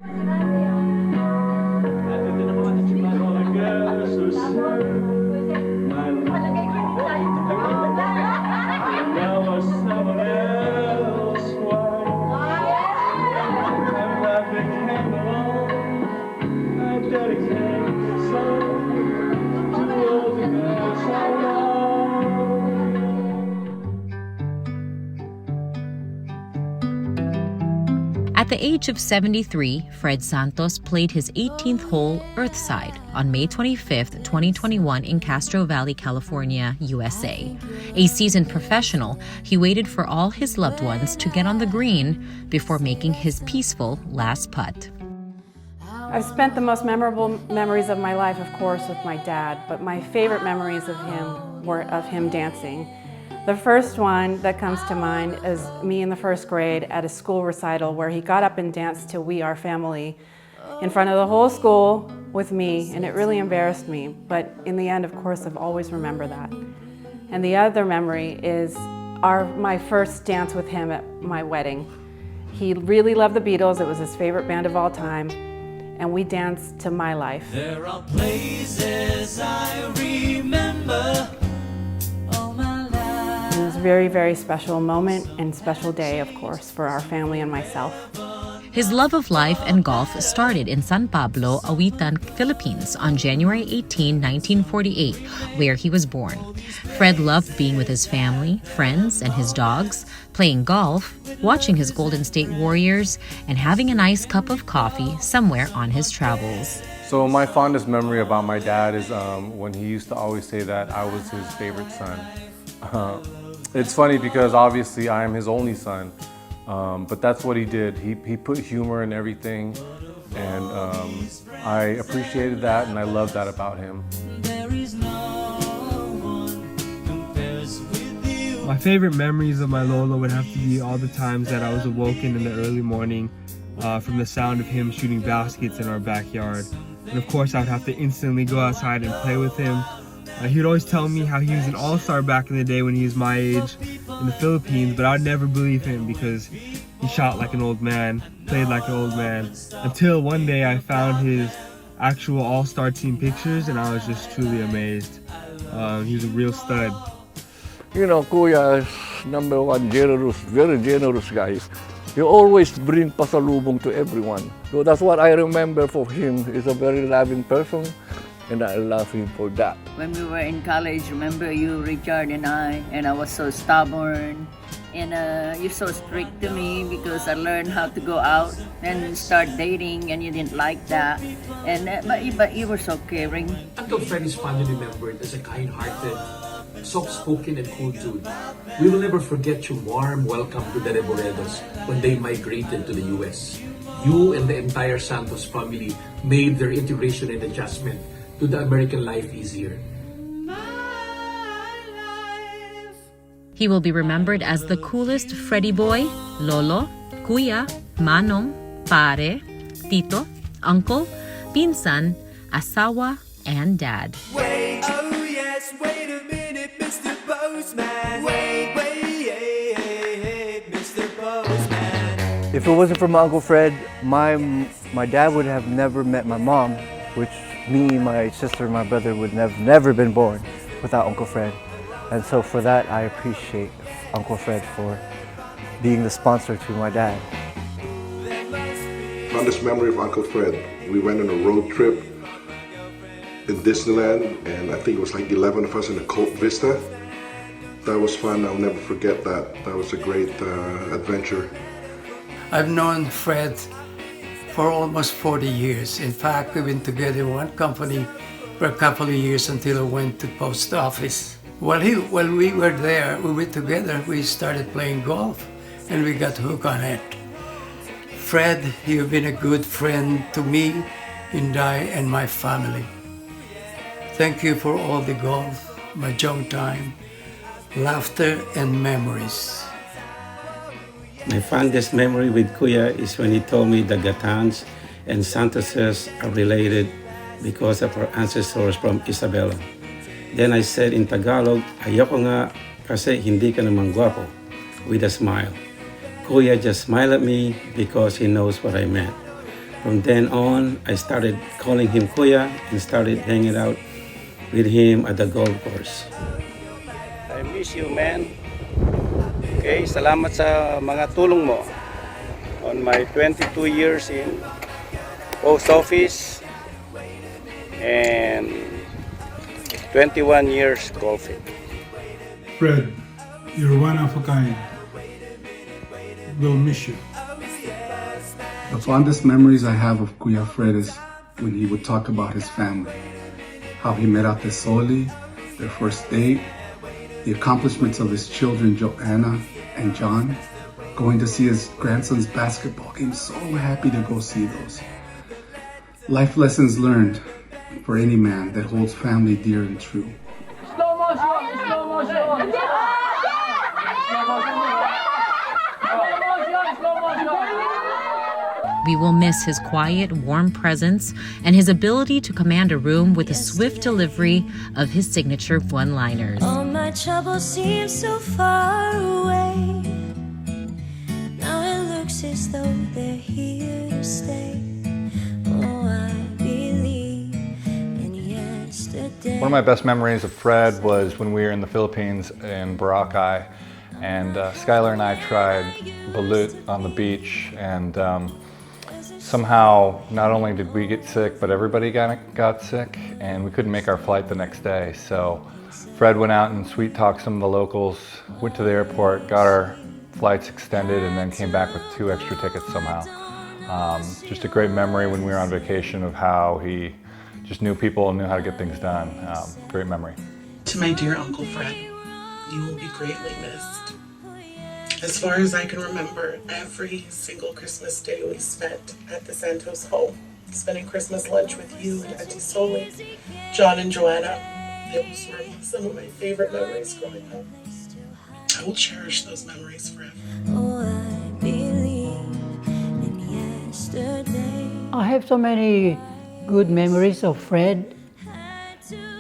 At the age of 73, Fred Santos played his 18th hole Earthside on May 25, 2021 in Castro Valley, California, USA. A seasoned professional, he waited for all his loved ones to get on the green before making his peaceful last putt. I've spent the most memorable memories of my life, of course, with my dad, but my favorite memories of him were of him dancing. The first one that comes to mind is me in the first grade at a school recital where he got up and danced to We Are Family in front of the whole school with me, and it really embarrassed me. But in the end, of course, I've always remembered that. And the other memory is my first dance with him at my wedding. He really loved the Beatles. It was his favorite band of all time. And we danced to My Life. There are places I remember. It was a very, very special moment and special day, of course, for our family and myself. His love of life and golf started in San Pablo, Awitan, Philippines on January 18, 1948, where he was born. Fred loved being with his family, friends, and his dogs, playing golf, watching his Golden State Warriors, and having a nice cup of coffee somewhere on his travels. So my fondest memory about my dad is when he used to always say that I was his favorite son. It's funny because obviously I am his only son, but that's what he did. He put humor in everything, and I appreciated that and I love that about him. My favorite memories of my Lolo would have to be all the times that I was awoken in the early morning from the sound of him shooting baskets in our backyard. And of course I would have to instantly go outside and play with him. He would always tell me how he was an all-star back in the day when he was my age in the Philippines, but I would never believe him because he shot like an old man, played like an old man, until one day I found his actual all-star team pictures and I was just truly amazed. He was a real stud. You know, Kuya is number one, generous, very generous guy. He always bring pasalubong to everyone. So that's what I remember for him. He's a very loving person. And I love him for that. When we were in college, remember you, Richard, and I was so stubborn. And you're so strict to me because I learned how to go out and start dating, and you didn't like that. And but you were so caring. Uncle Fred is fondly remembered as a kind-hearted, soft-spoken, and cool dude. We will never forget your warm welcome to the Reboredos when they migrated to the U.S. You and the entire Santos family made their integration and adjustment to the American life easier. He will be remembered as the coolest Freddy boy, Lolo, Kuya, Manong, Pare, Tito, Uncle, Pinsan, Asawa, and Dad. Wait, oh yes, wait a minute, Mr. Postman. Wait, Mr. Postman. If it wasn't for my Uncle Fred, my dad would have never met my mom, which me, my sister, and my brother would never been born without Uncle Fred. And so for that, I appreciate Uncle Fred for being the sponsor to my dad. Fondest memory of Uncle Fred, we went on a road trip in Disneyland, and I think it was like 11 of us in a Colt Vista. That was fun. I'll never forget that. That was a great adventure. I've known Fred for almost 40 years. In fact, we've been together in one company for a couple of years until I went to post office. While we were there, we were together, we started playing golf and we got hooked on it. Fred, you've been a good friend to me, Inday, and my family. Thank you for all the golf, mahjong time, laughter, and memories. My fondest memory with Kuya is when he told me the Gatans and Santoses are related because of our ancestors from Isabela. Then I said in Tagalog, ayoko nga kasi hindi ka naman guwapo, with a smile. Kuya just smiled at me because he knows what I meant. From then on, I started calling him Kuya and started hanging out with him at the golf course. I miss you, man. Okay, salamat sa mga tulong mo on my 22 years in post office and 21 years golfing. Fred, you're one of a kind. We'll miss you. The fondest memories I have of Kuya Fred is when he would talk about his family, how he met Ate Soli, their first date, the accomplishments of his children Joanna and John, going to see his grandson's basketball game, so happy to go see those. Life lessons learned for any man that holds family dear and true. Slow motion, slow motion. Slow motion. Slow motion. We will miss his quiet, warm presence and his ability to command a room with a swift delivery of his signature one-liners. All my troubles seem so far away. Now it looks as though they're here to stay. Oh, I believe in yesterday. One of my best memories of Fred was when we were in the Philippines in Boracay, and Skylar and I tried balut on the beach, and somehow not only did we get sick, but everybody got sick, and we couldn't make our flight the next day. So Fred went out and sweet talked some of the locals, went to the airport, got our flights extended, and then came back with 2 extra tickets somehow. Just a great memory when we were on vacation of how he just knew people and knew how to get things done. Great memory. To my dear Uncle Fred, you will be greatly missed. As far as I can remember, every single Christmas day we spent at the Santos home, spending Christmas lunch with you and Auntie Soli, John and Joanna. Those were some of my favorite memories growing up. I will cherish those memories forever. Oh, I believe in yesterday. I have so many good memories of Fred,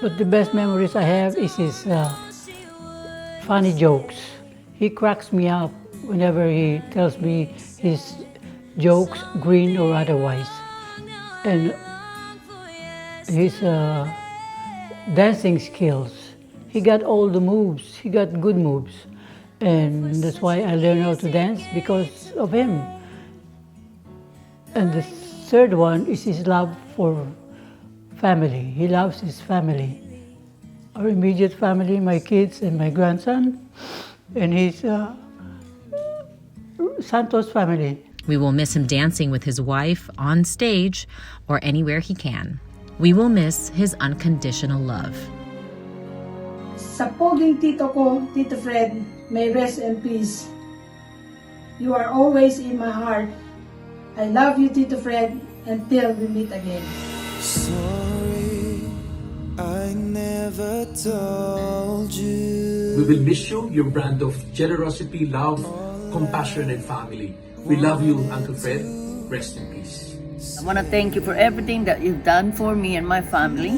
but the best memories I have is his funny jokes. He cracks me up whenever he tells me his jokes, green or otherwise. And his dancing skills. He got all the moves, he got good moves. And that's why I learned how to dance, because of him. And the third one is his love for family. He loves his family. Our immediate family, my kids and my grandson, and his Santos family. We will miss him dancing with his wife on stage or anywhere he can. We will miss his unconditional love. Sa poging tito ko, Tito Fred, may rest in peace. You are always in my heart. I love you, Tito Fred, until we meet again. Sorry, I never told you. We will miss you, your brand of generosity, love, compassion, and family. We love you, Uncle Fred. Rest in peace. I want to thank you for everything that you've done for me and my family.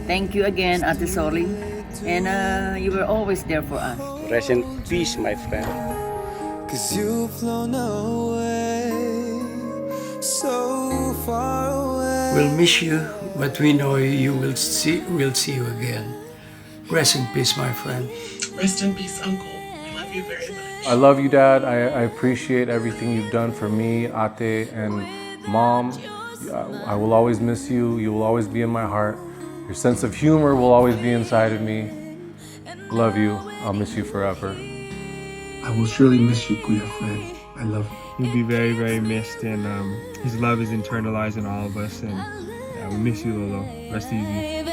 Thank you again, Ate Soli. And you were always there for us. Rest in peace, my friend. 'Cause you've flown away, so far away. We'll miss you, but we know we'll see you again. Rest in peace, my friend. Rest in peace, Uncle. I love you very much. I love you, Dad. I appreciate everything you've done for me, Ate, and Mom. I will always miss you. You will always be in my heart. Your sense of humor will always be inside of me. Love you. I'll miss you forever. I will surely miss you, Kuya Fred. I love you. He'll be very, very missed, and his love is internalized in all of us, and we miss you, Lolo. Rest easy.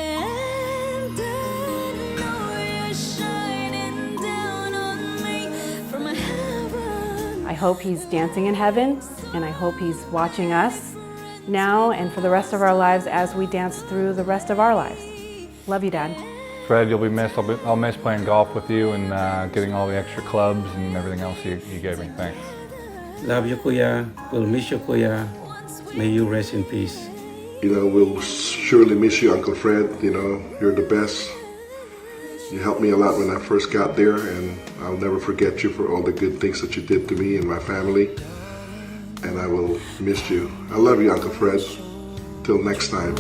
I hope he's dancing in heaven, and I hope he's watching us now and for the rest of our lives as we dance through the rest of our lives. Love you, Dad. Fred, you'll be missed. I'll miss playing golf with you and getting all the extra clubs and everything else you gave me. Thanks. Love you, Kuya. We'll miss you, Kuya. May you rest in peace. You know, we'll surely miss you, Uncle Fred. You know, you're the best. You helped me a lot when I first got there, and I'll never forget you for all the good things that you did to me and my family. and I will miss you. I love you, Uncle Fred. Till next time.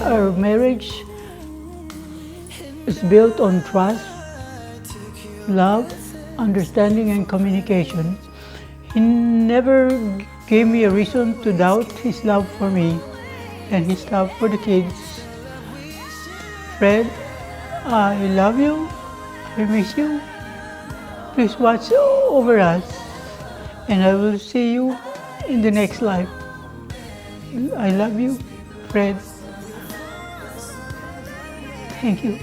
Our marriage is built on trust, love, understanding, and communication. He never gave me a reason to doubt his love for me and his love for the kids. Fred, I love you. I miss you. Please watch over us, and I will see you in the next life. I love you, Fred. Thank you.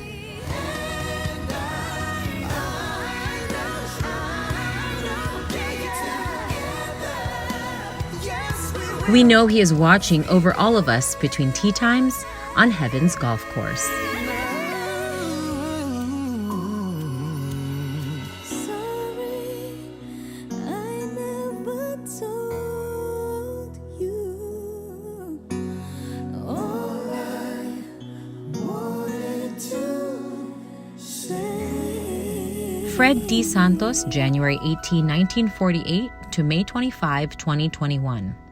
We know he is watching over all of us between tea times on Heaven's golf course. Fred D. Santos, January 18, 1948 to May 25, 2021.